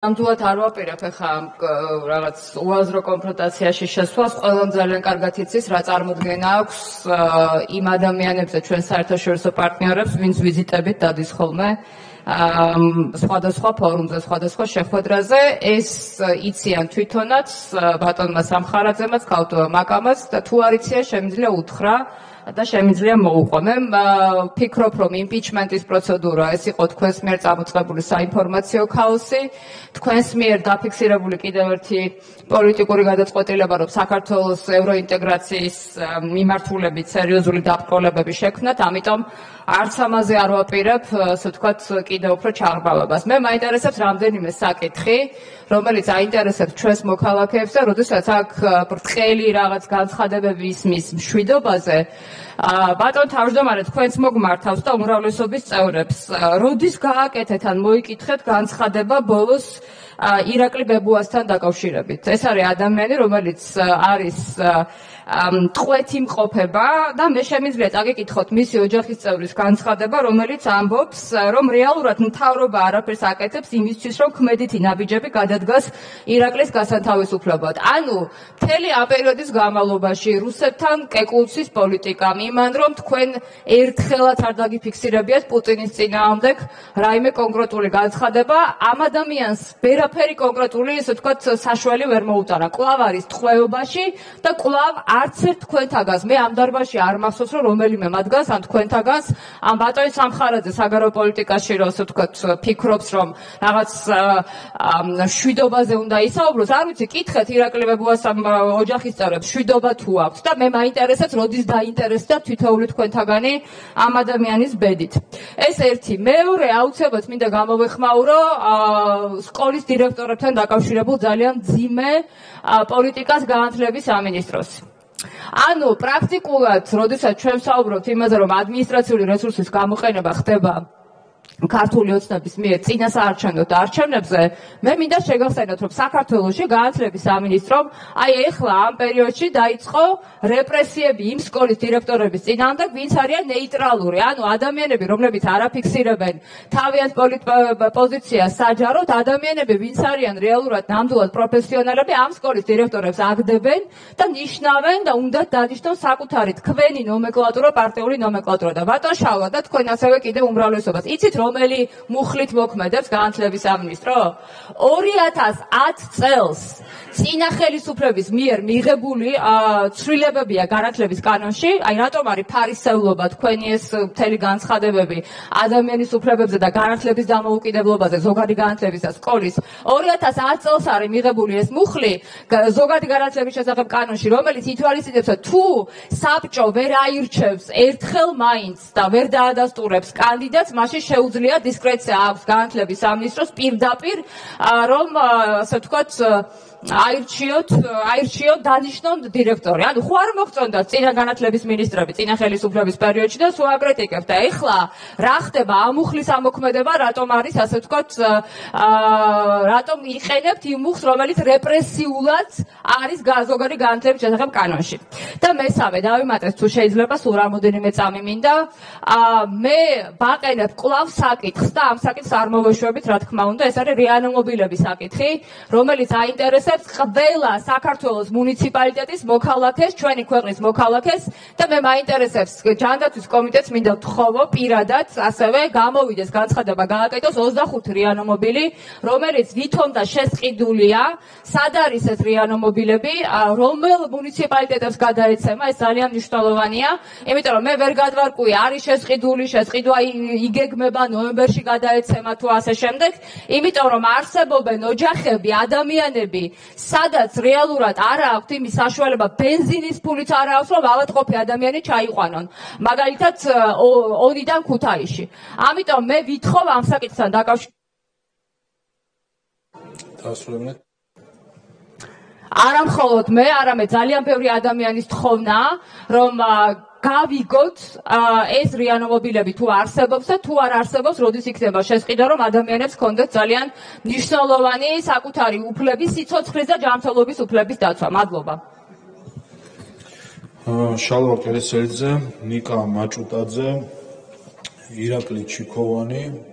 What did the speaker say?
Ნამდვილად არ ვაპირებ ახლა რაღაც უაზრო კონფრონტაციაში შესვლას, ყველამ ძალიან კარგად იცის, რა წარმოდგენა აქვს იმ ადამიანებზე ჩვენ საერთაშორისო პარტნიორებს, ვინც ვიზიტებით დადის ხოლმე სხვადასხვა ფორუმზე, სხვადასხვა შეხვედრაზე, ეს იციან თვითონაც ბატონმა სამხარაძემაც, ქალტოა მაკამაც და თუ არ იციან, შემიძლია უთხრა და შემიძლია მოუყვა. მე ვფიქრობ, რომ იმპიჩმენტის პროცედურა ეს იყო თქვენს მიერ წამოწყებული საინფორმაციო ქაოსი, თქვენს მიერ დაფიქსირებული კიდევ ერთი პოლიტიკური გადაწყვეტილება, რომ საქართველოს ევროინტეგრაციის მიმართულებით სერიოზული დაბრკოლებები შექმნათ, ამიტომ არც ამაზე არ ვაპირებ, ასე ვთქვათ, კიდევ უფრო ჩაღრმავებას. მე მაინტერესებს რამდენიმე საკითხი, რომელიც აინტერესებს ჩვენს მოქალაქეებს და როდესაც აქ ბრტყელი რაღაც განცხადებები ისმის მშვიდობაზე, ბატონ თავმჯდომარე, თქვენც მოგმართავს და უმრავლესობის წევრებს. როდის გააკეთეთ ან მოიკითხეთ განცხადება ბოლოს ირაკლი ბებუასთან დაკავშირებით? ეს არის ადამიანი, რომელიც არის ტყვეთი მყოფება და მე შემიძლია წაგიკითხოთ მისი ოჯახის წევრის განცხადება, რომელიც ამბობს, რომ რეალურად მთავრობა არაფერს აკეთებს იმისთვის, რომ ქმედითი ნაბიჯები გადადგას ირაკლის გასათავისუფლებლად. ანუ მთელი ამ პერიოდის განმავლობაში რუსეთთან კეკულცის პოლიტიკამ, იმან რომ თქვენ ერთხელაც არ დაგიფიქსირებიათ პუტინის წინააღმდეგ რაიმე კონკრეტული განცხადება, ამ ადამიანს ვერაფერი კონკრეტული, ესე ვთქვათ, საშველი ვერ მოუტანა. კვლავ არის ტყვეობაში და კვლავ არც ერთ თქვენთაგანს, მე ამ დარბაზში არ მახსოვს, რომ რომელიმე მათგანს ან თქვენთაგანს, ამ ბატონი სამხარაძე საგარეო პოლიტიკაში, რომ ასე ვთქვათ, ფიქრობს, რომ რაღაც მშვიდობაზე უნდა ისაუბროს. არ ვიცი, კითხეთ ირაკლი ბებუას ოჯახის წევრებს, მშვიდობა თუ აქვს და მე მაინტერესებს, როდის დაინტერესდა თითოეული თქვენთაგანი ამ ადამიანის ბედით. ეს ერთი. მეორე, აუცილებლად მინდა გამოვეხმაურო სკოლის დირექტორებთან დაკავშირებულ ძალიან მძიმე პოლიტიკას განათლების სამინისტროს. ანუ პრაქტიკულად, როდესაც ჩვენ ვსაუბრობთ იმაზე, რომ ადმინისტრაციული რესურსის გამოყენება ხდება ქართული ოცნების მიერ წინასაარჩევნო არჩევნებზე, მე მინდა შეგახსენოთ, რომ საქართველოში განათლების სამინისტრომ აი ეხლა ამ პერიოდში დაიწყო რეპრესიები იმ სკოლის დირექტორების წინააღმდეგ, ვინც არიან ნეიტრალური, ანუ ადამიანები, რომლებიც არ აფიქსირებენ თავიანთ პოზიციას საჯაროდ, ადამიანები, ვინც არიან რეალურად ნამდვილად პროფესიონალები, ამ სკოლის დირექტორებს აგდებენ და ნიშნავენ და უნდათ დანიშნონ საკუთარი თქვენი ნომენკლატურა, პარტიული ნომენკლატურა და ბატონ შალვა და თქვენ ასევე კიდევ უმრავლესობას. იცით რომელი მუხლით მოქმედებს განათლების სამინისტრო? 2010 წელს წინა ხელისუფლების მიერ მიღებული ცვლილებებია განათლების კანონში, აი რატომ არის ფარისევლობა თქვენი ეს მთელი განცხადებები ადამიანის უფლებებზე და განათლების დამოუკიდებლობაზე, ზოგადი განათლების და სკოლის 2010 წელს არის მიღებული ეს მუხლი ზოგადი განათლების შესახებ კანონში, რომელიც ითვალისწინებს, თუ საბჭო ვერ აირჩევს ერთხელ მაინც და ვერ დაადასტურებს კანდიდატს, მაშინ შეუძლია დისკრეცია აქვს განათლების სამინისტროს პირდაპირ, რომ ასე ვთქვათ, აირჩიოთ დანიშნონ დირექტორი. ანუ ხო არ მოხწონდათ წინა განათლების მინისტრები წინა ხელისუფლების პერიოდში და სულ აკრიტიკებთ და ეხლა რა ხდება ამ მუხლის ამოქმედება, რატომ არის ასე ვთქვათ, რატომ იყენებთ იმ მუხლს, რომელიც რეპრესიულად არის ზოგადი განათლების შესახებ კანონში. და მესამე, დავიმატეთ თუ შეიძლება, სულ რამოდენიმე წამი მინდა, მე ვაყენებ კვლავ საკითხს და ამ საკითხს არ მოვეშვებით, რა თქმა უნდა, ეს არის რეანიმობილების საკითხი, რომელიც აინტერესებს ყველა საქართველოს მუნიციპალიტეტის მოქალაქეს, ჩვენი ქვეყნის მოქალაქეს და მე მაინტერესებს ჯანდაცვის კომიტეტს მინდა ვთხოვო პირადად, ასევე გამოვიდეს განცხადება, გააკეთოს 25 რეანიმობილი, რომელიც ვითომ და შესყიდულია, სად არის ეს რეანიმობილები, რომელ მუნიციპალიტეტებს გადაეცემა, ეს ძალიან მნიშვნელოვანია, იმიტომ რომ მე ვერ გადვარკვი, არის შესყიდული, შესყიდვა იგეგმება ნოემბერში გადაეცემა თუ ასე შემდეგ, იმიტომ რომ არსებობენ ოჯახები, ადამიანები, სადაც რეალურად არ აქვთ იმის საშუალება, ბენზინის ფულით არ აქვს, რომ ავადმყოფი ადამიანი ჩაიყვანონ. მაგალითად, ონიდან ქუთაისში. ამიტომ მე ვითხოვ ამ საკითხთან დასრულებულად. არა მხოლოდ მე, არამედ ძალიან ბევრი ადამიანის თხოვნა, რომ გავიგოთ ეს რეანიმობილები თუ არსებობს და თუ არ არსებობს, როდის იქნება შესყიდვა, რომ ადამიანებს ჰქონდეთ ძალიან მნიშვნელოვანი საკუთარი უფლების, სიცოცხლის და ჯანმრთელობის უფლების დაცვა. მადლობა. შალვა კერესელიძე, ნიკა მაჭუტაძე, ირაკლი ჩიქოვანი.